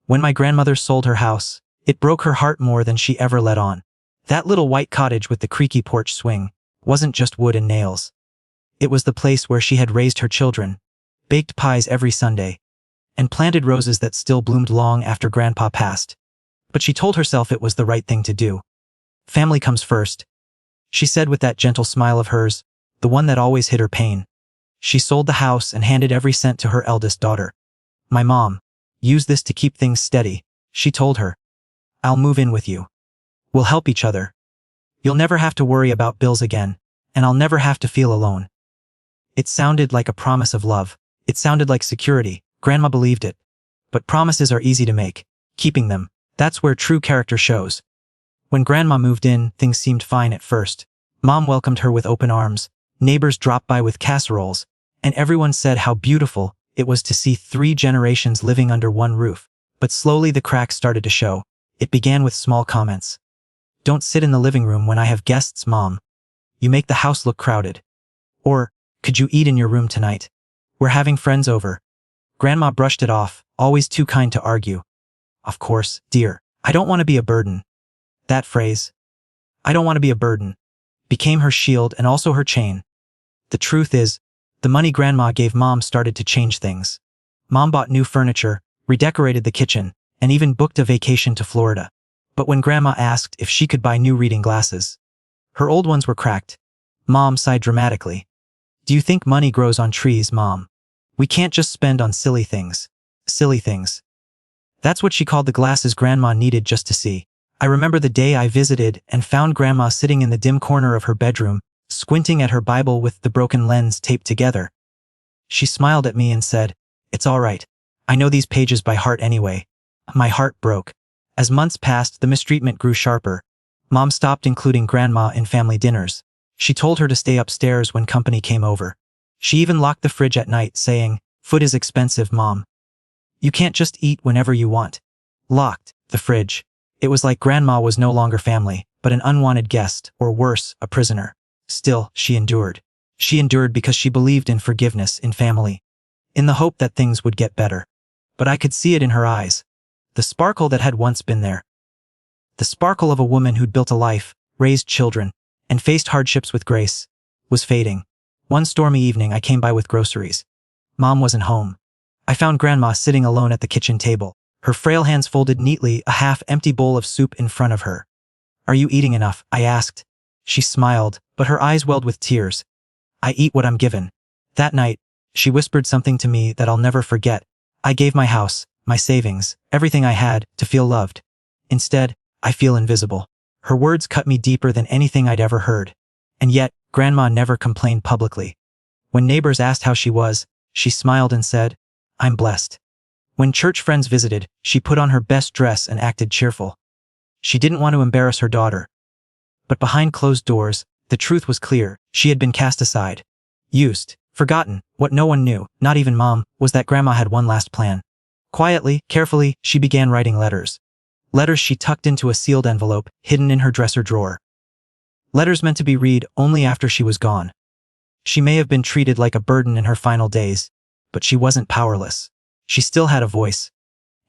When my grandmother sold her house, it broke her heart more than she ever let on. That little white cottage with the creaky porch swing wasn't just wood and nails. It was the place where she had raised her children, baked pies every Sunday, and planted roses that still bloomed long after Grandpa passed. But she told herself it was the right thing to do. Family comes first, she said with that gentle smile of hers, the one that always hid her pain. She sold the house and handed every cent to her eldest daughter. My mom, use this to keep things steady, she told her. I'll move in with you. We'll help each other. You'll never have to worry about bills again, and I'll never have to feel alone. It sounded like a promise of love. It sounded like security. Grandma believed it. But promises are easy to make. Keeping them, that's where true character shows. When Grandma moved in, things seemed fine at first. Mom welcomed her with open arms, neighbors dropped by with casseroles, and everyone said how beautiful it was to see 3 generations living under one roof. But slowly the cracks started to show. It began with small comments. Don't sit in the living room when I have guests, Mom. You make the house look crowded. Or, could you eat in your room tonight? We're having friends over. Grandma brushed it off, always too kind to argue. Of course, dear, I don't want to be a burden. That phrase, I don't want to be a burden, became her shield and also her chain. The truth is, the money Grandma gave Mom started to change things. Mom bought new furniture, redecorated the kitchen, and even booked a vacation to Florida. But when Grandma asked if she could buy new reading glasses, her old ones were cracked. Mom sighed dramatically. Do you think money grows on trees, Mom? We can't just spend on silly things. Silly things. That's what she called the glasses Grandma needed just to see. I remember the day I visited and found Grandma sitting in the dim corner of her bedroom, squinting at her Bible with the broken lens taped together. She smiled at me and said, "It's all right. I know these pages by heart anyway." My heart broke. As months passed, the mistreatment grew sharper. Mom stopped including Grandma in family dinners. She told her to stay upstairs when company came over. She even locked the fridge at night, saying, "Food is expensive, Mom. You can't just eat whenever you want." Locked the fridge. It was like Grandma was no longer family, but an unwanted guest, or worse, a prisoner. Still, she endured. She endured because she believed in forgiveness in family, in the hope that things would get better. But I could see it in her eyes. The sparkle that had once been there. The sparkle of a woman who'd built a life, raised children, and faced hardships with grace, was fading. One stormy evening I came by with groceries. Mom wasn't home. I found Grandma sitting alone at the kitchen table, her frail hands folded neatly, a half-empty bowl of soup in front of her. "Are you eating enough?" I asked. She smiled, but her eyes welled with tears. "I eat what I'm given." That night, she whispered something to me that I'll never forget. I gave my house, my savings, everything I had, to feel loved. Instead, I feel invisible. Her words cut me deeper than anything I'd ever heard. And yet, Grandma never complained publicly. When neighbors asked how she was, she smiled and said, "I'm blessed." When church friends visited, she put on her best dress and acted cheerful. She didn't want to embarrass her daughter. But behind closed doors, the truth was clear. She had been cast aside. Used. Forgotten. What no one knew, not even Mom, was that Grandma had one last plan. Quietly, carefully, she began writing letters. Letters she tucked into a sealed envelope, hidden in her dresser drawer. Letters meant to be read only after she was gone. She may have been treated like a burden in her final days, but she wasn't powerless. She still had a voice.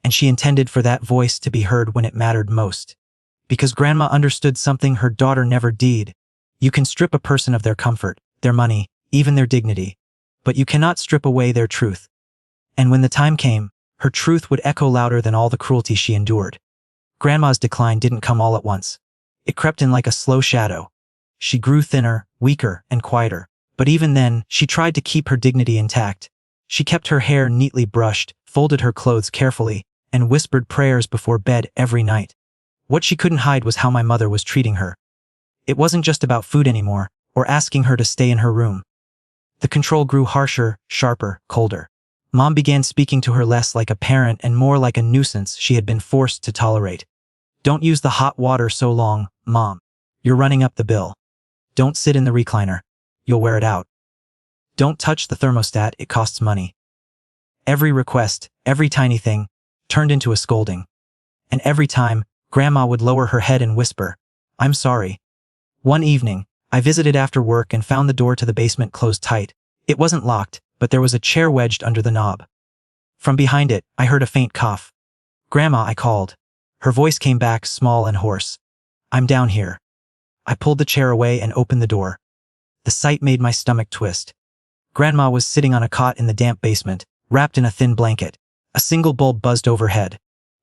And she intended for that voice to be heard when it mattered most. Because Grandma understood something her daughter never did. You can strip a person of their comfort, their money, even their dignity. But you cannot strip away their truth. And when the time came, her truth would echo louder than all the cruelty she endured. Grandma's decline didn't come all at once. It crept in like a slow shadow. She grew thinner, weaker, and quieter. But even then, she tried to keep her dignity intact. She kept her hair neatly brushed, folded her clothes carefully, and whispered prayers before bed every night. What she couldn't hide was how my mother was treating her. It wasn't just about food anymore, or asking her to stay in her room. The control grew harsher, sharper, colder. Mom began speaking to her less like a parent and more like a nuisance she had been forced to tolerate. "Don't use the hot water so long, Mom. You're running up the bill. Don't sit in the recliner. You'll wear it out. Don't touch the thermostat, it costs money." Every request, every tiny thing, turned into a scolding. And every time, Grandma would lower her head and whisper, "I'm sorry." One evening, I visited after work and found the door to the basement closed tight. It wasn't locked, but there was a chair wedged under the knob. From behind it, I heard a faint cough. Grandma, I called. Her voice came back small and hoarse. I'm down here. I pulled the chair away and opened the door. The sight made my stomach twist. Grandma was sitting on a cot in the damp basement, wrapped in a thin blanket. A single bulb buzzed overhead.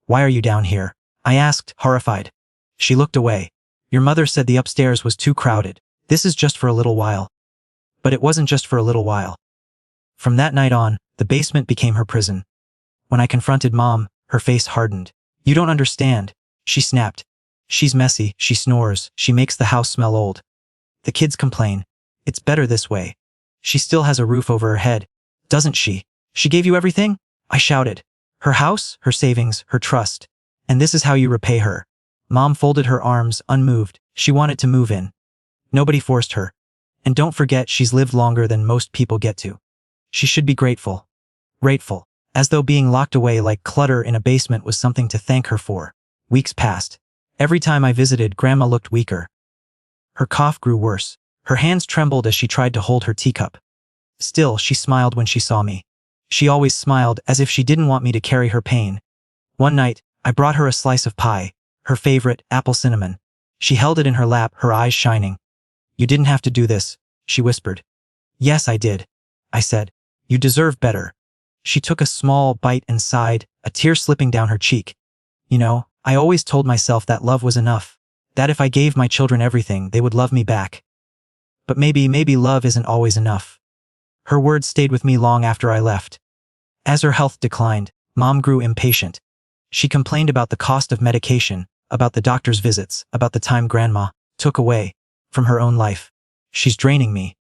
Why are you down here? I asked, horrified. She looked away. Your mother said the upstairs was too crowded. This is just for a little while. But it wasn't just for a little while. From that night on, the basement became her prison. When I confronted Mom, her face hardened. You don't understand, she snapped. She's messy, she snores, she makes the house smell old. The kids complain. It's better this way. She still has a roof over her head, doesn't she? She gave you everything? I shouted. Her house, her savings, her trust. And this is how you repay her. Mom folded her arms, unmoved. She wanted to move in. Nobody forced her. And don't forget, she's lived longer than most people get to. She should be grateful. Grateful. As though being locked away like clutter in a basement was something to thank her for. Weeks passed. Every time I visited, Grandma looked weaker. Her cough grew worse. Her hands trembled as she tried to hold her teacup. Still, she smiled when she saw me. She always smiled, as if she didn't want me to carry her pain. One night, I brought her a slice of pie, her favorite, apple cinnamon. She held it in her lap, her eyes shining. You didn't have to do this, she whispered. Yes, I did, I said. You deserve better. She took a small bite and sighed, a tear slipping down her cheek. You know, I always told myself that love was enough, that if I gave my children everything, they would love me back. But maybe love isn't always enough. Her words stayed with me long after I left. As her health declined, Mom grew impatient. She complained about the cost of medication, about the doctor's visits, about the time Grandma took away from her own life. She's draining me,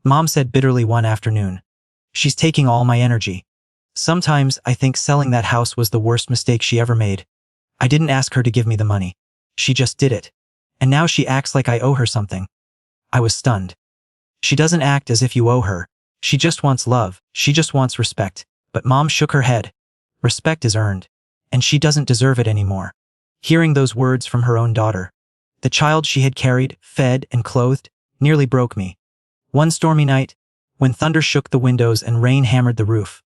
Mom said bitterly one afternoon. She's taking all my energy. Sometimes I think selling that house was the worst mistake she ever made. I didn't ask her to give me the money. She just did it. And now she acts like I owe her something. I was stunned. She doesn't act as if you owe her. She just wants love. She just wants respect. But Mom shook her head. Respect is earned. And she doesn't deserve it anymore. Hearing those words from her own daughter, the child she had carried, fed, and clothed, nearly broke me. One stormy night, when thunder shook the windows and rain hammered the roof,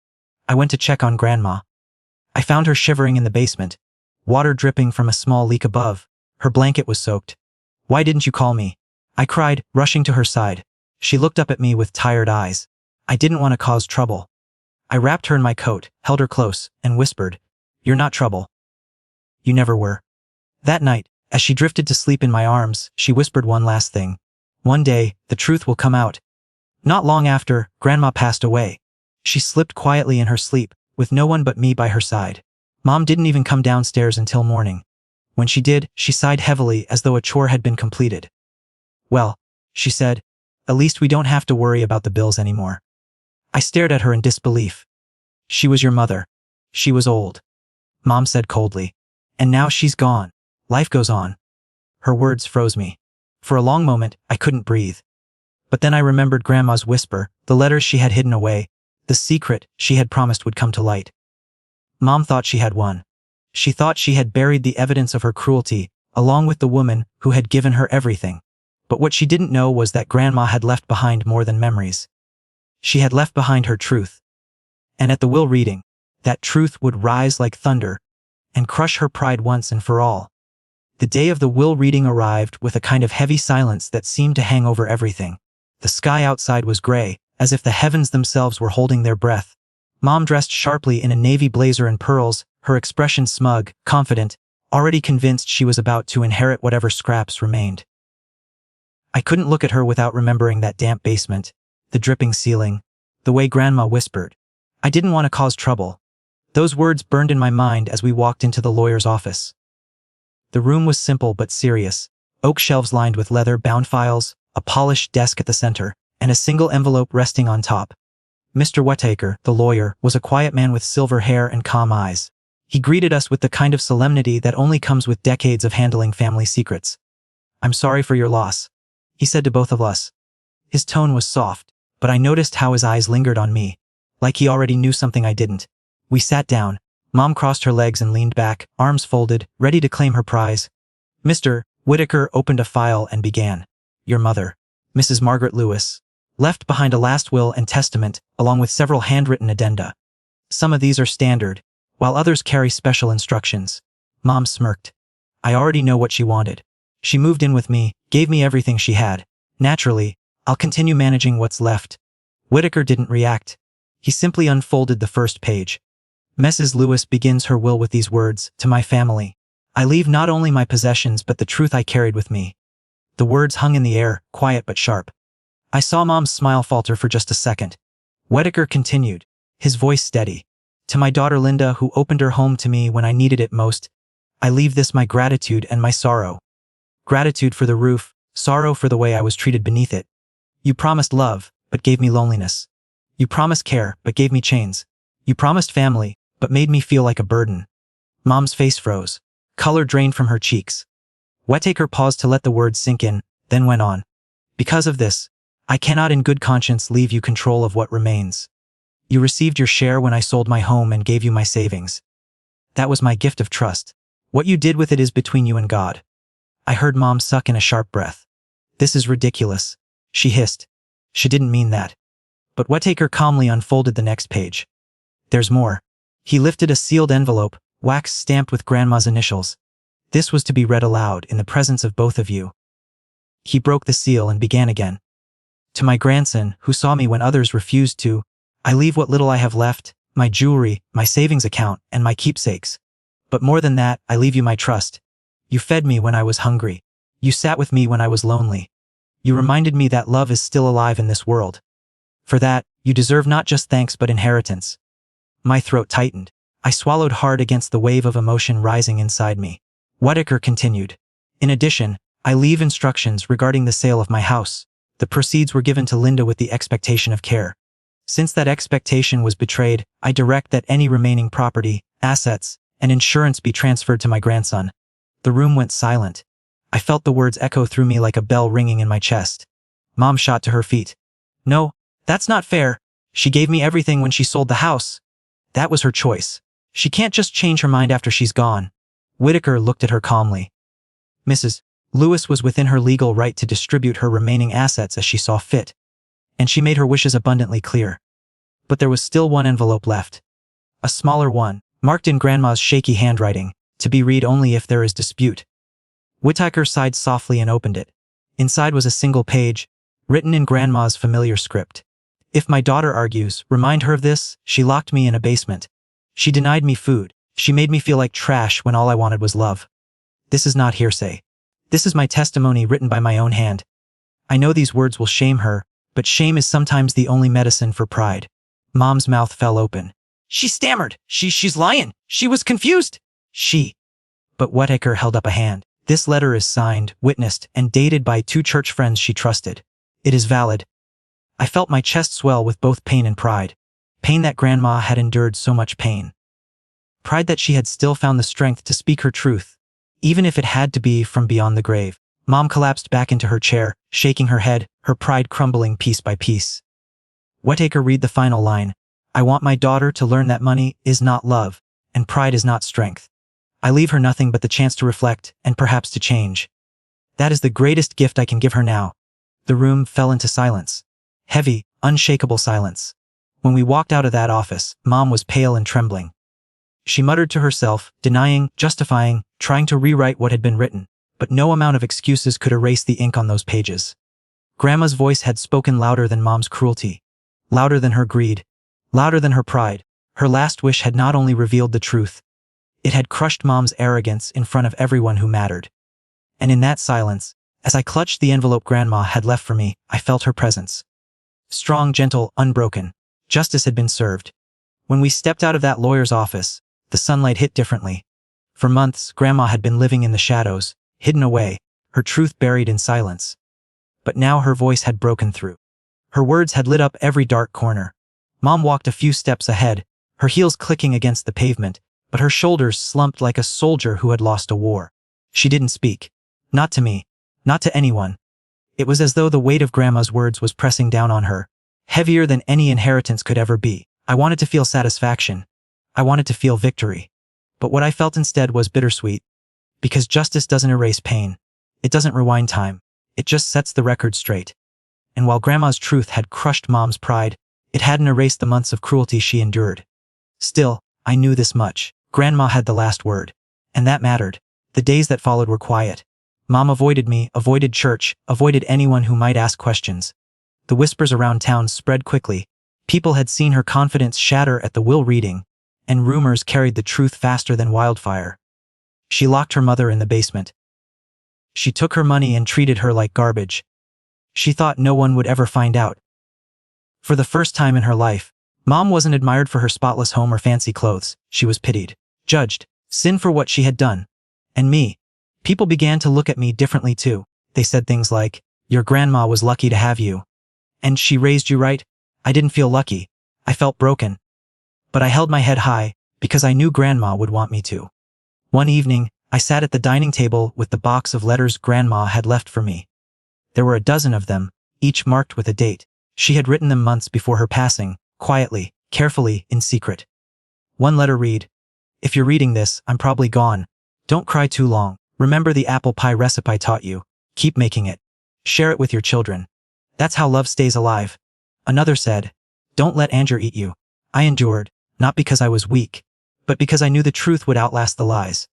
I went to check on Grandma. I found her shivering in the basement, water dripping from a small leak above. Her blanket was soaked. Why didn't you call me? I cried, rushing to her side. She looked up at me with tired eyes. I didn't want to cause trouble. I wrapped her in my coat, held her close, and whispered, You're not trouble. You never were. That night, as she drifted to sleep in my arms, she whispered one last thing. One day, the truth will come out. Not long after, Grandma passed away. She slipped quietly in her sleep, with no one but me by her side. Mom didn't even come downstairs until morning. When she did, she sighed heavily as though a chore had been completed. Well, she said, at least we don't have to worry about the bills anymore. I stared at her in disbelief. She was your mother. She was old. Mom said coldly. And now she's gone. Life goes on. Her words froze me. For a long moment, I couldn't breathe. But then I remembered Grandma's whisper, the letters she had hidden away, the secret she had promised would come to light. Mom thought she had won. She thought she had buried the evidence of her cruelty, along with the woman who had given her everything. But what she didn't know was that Grandma had left behind more than memories. She had left behind her truth. And at the will reading, that truth would rise like thunder and crush her pride once and for all. The day of the will reading arrived with a kind of heavy silence that seemed to hang over everything. The sky outside was gray, as if the heavens themselves were holding their breath. Mom dressed sharply in a navy blazer and pearls, her expression smug, confident, already convinced she was about to inherit whatever scraps remained. I couldn't look at her without remembering that damp basement, the dripping ceiling, the way Grandma whispered. I didn't want to cause trouble. Those words burned in my mind as we walked into the lawyer's office. The room was simple but serious, oak shelves lined with leather-bound files, a polished desk at the center, and a single envelope resting on top. Mr. Whittaker, the lawyer, was a quiet man with silver hair and calm eyes. He greeted us with the kind of solemnity that only comes with decades of handling family secrets. I'm sorry for your loss, he said to both of us. His tone was soft, but I noticed how his eyes lingered on me, like he already knew something I didn't. We sat down. Mom crossed her legs and leaned back, arms folded, ready to claim her prize. Mr. Whittaker opened a file and began. Your mother, Mrs. Margaret Lewis, left behind a last will and testament, along with several handwritten addenda. Some of these are standard, while others carry special instructions. Mom smirked. I already know what she wanted. She moved in with me, gave me everything she had. Naturally, I'll continue managing what's left. Whitaker didn't react. He simply unfolded the first page. Mrs. Lewis begins her will with these words, "To my family. I leave not only my possessions but the truth I carried with me." The words hung in the air, quiet but sharp. I saw Mom's smile falter for just a second. Whitaker continued, his voice steady. "To my daughter Linda, who opened her home to me when I needed it most, I leave this my gratitude and my sorrow. Gratitude for the roof, sorrow for the way I was treated beneath it. You promised love, but gave me loneliness. You promised care, but gave me chains. You promised family, but made me feel like a burden." Mom's face froze. Color drained from her cheeks. Whitaker paused to let the words sink in, then went on. "Because of this, I cannot in good conscience leave you control of what remains. You received your share when I sold my home and gave you my savings. That was my gift of trust. What you did with it is between you and God." I heard Mom suck in a sharp breath. "This is ridiculous," she hissed. She didn't mean that. But Whitaker calmly unfolded the next page. "There's more." He lifted a sealed envelope, wax stamped with Grandma's initials. This was to be read aloud in the presence of both of you. He broke the seal and began again. "To my grandson, who saw me when others refused to, I leave what little I have left, my jewelry, my savings account, and my keepsakes. But more than that, I leave you my trust. You fed me when I was hungry. You sat with me when I was lonely. You reminded me that love is still alive in this world. For that, you deserve not just thanks but inheritance." My throat tightened. I swallowed hard against the wave of emotion rising inside me. Whitaker continued. "In addition, I leave instructions regarding the sale of my house. The proceeds were given to Linda with the expectation of care. Since that expectation was betrayed, I direct that any remaining property, assets, and insurance be transferred to my grandson." The room went silent. I felt the words echo through me like a bell ringing in my chest. Mom shot to her feet. "No, that's not fair. She gave me everything when she sold the house. That was her choice. She can't just change her mind after she's gone." Whitaker looked at her calmly. "Mrs. Lewis was within her legal right to distribute her remaining assets as she saw fit, and she made her wishes abundantly clear. But there was still one envelope left. A smaller one, marked in Grandma's shaky handwriting, to be read only if there is dispute." Whitaker sighed softly and opened it. Inside was a single page, written in Grandma's familiar script. "If my daughter argues, remind her of this. She locked me in a basement. She denied me food. She made me feel like trash when all I wanted was love. This is not hearsay. This is my testimony written by my own hand. I know these words will shame her, but shame is sometimes the only medicine for pride." Mom's mouth fell open. "She stammered. She's lying. She was confused. She..." But Whitaker held up a hand. "This letter is signed, witnessed, and dated by 2 church friends she trusted. It is valid." I felt my chest swell with both pain and pride. Pain that Grandma had endured so much pain. Pride that she had still found the strength to speak her truth, even if it had to be from beyond the grave. Mom collapsed back into her chair, shaking her head, her pride crumbling piece by piece. Whitaker read the final line. "I want my daughter to learn that money is not love, and pride is not strength. I leave her nothing but the chance to reflect, and perhaps to change. That is the greatest gift I can give her now." The room fell into silence. Heavy, unshakable silence. When we walked out of that office, Mom was pale and trembling. She muttered to herself, denying, justifying, trying to rewrite what had been written, but no amount of excuses could erase the ink on those pages. Grandma's voice had spoken louder than Mom's cruelty, louder than her greed, louder than her pride. Her last wish had not only revealed the truth, it had crushed Mom's arrogance in front of everyone who mattered. And in that silence, as I clutched the envelope Grandma had left for me, I felt her presence. Strong, gentle, unbroken. Justice had been served. When we stepped out of that lawyer's office, the sunlight hit differently. For months, Grandma had been living in the shadows, hidden away, her truth buried in silence. But now her voice had broken through. Her words had lit up every dark corner. Mom walked a few steps ahead, her heels clicking against the pavement, but her shoulders slumped like a soldier who had lost a war. She didn't speak. Not to me. Not to anyone. It was as though the weight of Grandma's words was pressing down on her, heavier than any inheritance could ever be. I wanted to feel satisfaction. I wanted to feel victory. But what I felt instead was bittersweet. Because justice doesn't erase pain. It doesn't rewind time. It just sets the record straight. And while Grandma's truth had crushed Mom's pride, it hadn't erased the months of cruelty she endured. Still, I knew this much. Grandma had the last word. And that mattered. The days that followed were quiet. Mom avoided me, avoided church, avoided anyone who might ask questions. The whispers around town spread quickly. People had seen her confidence shatter at the will reading, and rumors carried the truth faster than wildfire. She locked her mother in the basement. She took her money and treated her like garbage. She thought no one would ever find out. For the first time in her life, Mom wasn't admired for her spotless home or fancy clothes. She was pitied, judged, sin for what she had done. And me. People began to look at me differently too. They said things like, "Your grandma was lucky to have you. And she raised you right." I didn't feel lucky. I felt broken. But I held my head high, because I knew Grandma would want me to. One evening, I sat at the dining table with the box of letters Grandma had left for me. There were a dozen of them, each marked with a date. She had written them months before her passing, quietly, carefully, in secret. One letter read, "If you're reading this, I'm probably gone. Don't cry too long. Remember the apple pie recipe I taught you. Keep making it. Share it with your children. That's how love stays alive." Another said, "Don't let anger eat you." I endured, not because I was weak, but because I knew the truth would outlast the lies.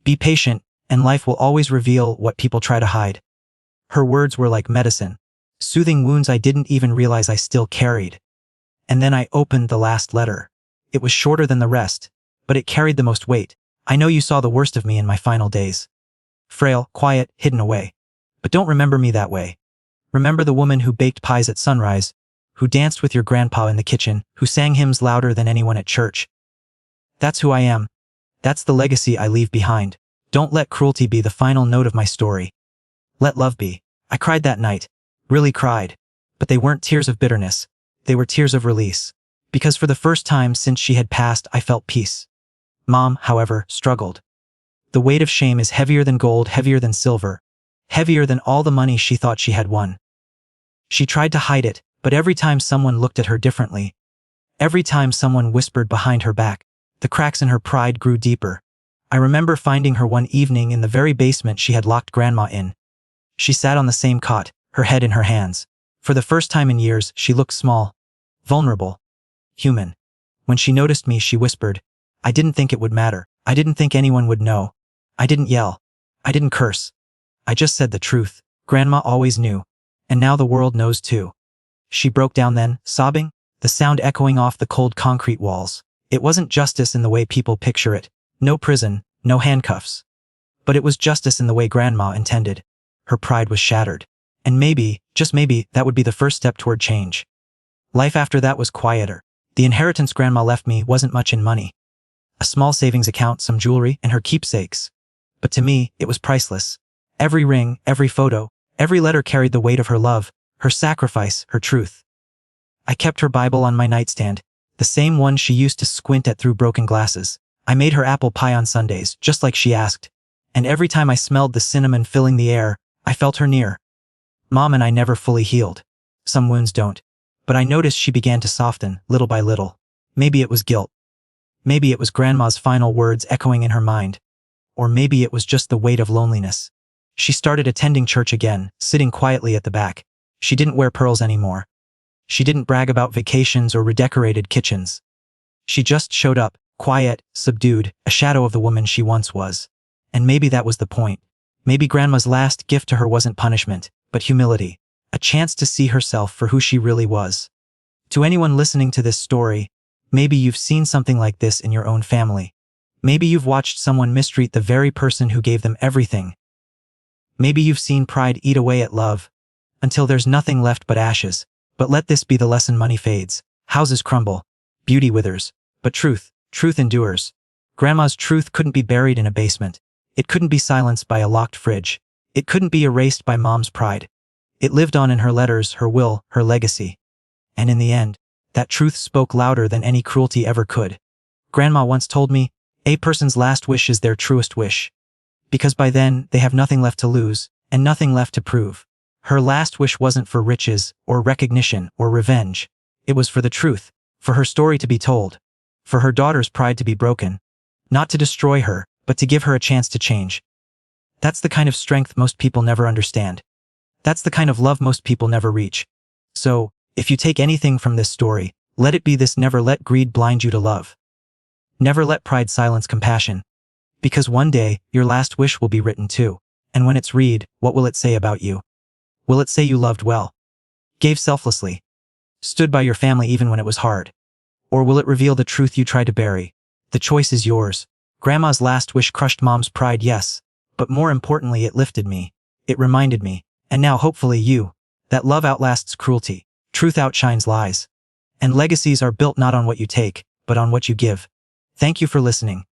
Be patient, and life will always reveal what people try to hide. Her words were like medicine, soothing wounds I didn't even realize I still carried. And then I opened the last letter. It was shorter than the rest, but it carried the most weight. "I know you saw the worst of me in my final days. Frail, quiet, hidden away. But don't remember me that way. Remember the woman who baked pies at sunrise, who danced with your grandpa in the kitchen, who sang hymns louder than anyone at church. That's who I am. That's the legacy I leave behind. Don't let cruelty be the final note of my story. Let love be." I cried that night. Really cried. But they weren't tears of bitterness. They were tears of release. Because for the first time since she had passed, I felt peace. Mom, however, struggled. The weight of shame is heavier than gold, heavier than silver, heavier than all the money she thought she had won. She tried to hide it, but every time someone looked at her differently, every time someone whispered behind her back, the cracks in her pride grew deeper. I remember finding her one evening in the very basement she had locked Grandma in. She sat on the same cot, her head in her hands. For the first time in years, she looked small, vulnerable, human. When she noticed me, she whispered, "I didn't think it would matter. I didn't think anyone would know. I didn't yell. I didn't curse. I just said the truth. Grandma always knew. And now the world knows too." She broke down then, sobbing, the sound echoing off the cold concrete walls. It wasn't justice in the way people picture it. No prison, no handcuffs. But it was justice in the way Grandma intended. Her pride was shattered. And maybe, just maybe, that would be the first step toward change. Life after that was quieter. The inheritance Grandma left me wasn't much in money. A small savings account, some jewelry, and her keepsakes. But to me, it was priceless. Every ring, every photo, every letter carried the weight of her love, her sacrifice, her truth. I kept her Bible on my nightstand, the same one she used to squint at through broken glasses. I made her apple pie on Sundays, just like she asked. And every time I smelled the cinnamon filling the air, I felt her near. Mom and I never fully healed. Some wounds don't. But I noticed she began to soften, little by little. Maybe it was guilt. Maybe it was Grandma's final words echoing in her mind. Or maybe it was just the weight of loneliness. She started attending church again, sitting quietly at the back. She didn't wear pearls anymore. She didn't brag about vacations or redecorated kitchens. She just showed up, quiet, subdued, a shadow of the woman she once was. And maybe that was the point. Maybe Grandma's last gift to her wasn't punishment, but humility. A chance to see herself for who she really was. To anyone listening to this story, maybe you've seen something like this in your own family. Maybe you've watched someone mistreat the very person who gave them everything. Maybe you've seen pride eat away at love, until there's nothing left but ashes. But let this be the lesson: money fades, houses crumble, beauty withers, but truth endures. Grandma's truth couldn't be buried in a basement. It couldn't be silenced by a locked fridge. It couldn't be erased by Mom's pride. It lived on in her letters, her will, her legacy. And in the end, that truth spoke louder than any cruelty ever could. Grandma once told me, a person's last wish is their truest wish. Because by then, they have nothing left to lose, and nothing left to prove. Her last wish wasn't for riches, or recognition, or revenge. It was for the truth, for her story to be told, for her daughter's pride to be broken. Not to destroy her, but to give her a chance to change. That's the kind of strength most people never understand. That's the kind of love most people never reach. So, if you take anything from this story, let it be this: never let greed blind you to love. Never let pride silence compassion. Because one day, your last wish will be written too. And when it's read, what will it say about you? Will it say you loved well? Gave selflessly? Stood by your family even when it was hard? Or will it reveal the truth you tried to bury? The choice is yours. Grandma's last wish crushed Mom's pride, yes. But more importantly, it lifted me. It reminded me, and now hopefully you, that love outlasts cruelty. Truth outshines lies. And legacies are built not on what you take, but on what you give. Thank you for listening.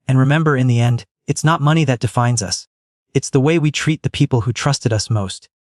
And remember, in the end, it's not money that defines us. It's the way we treat the people who trusted us most.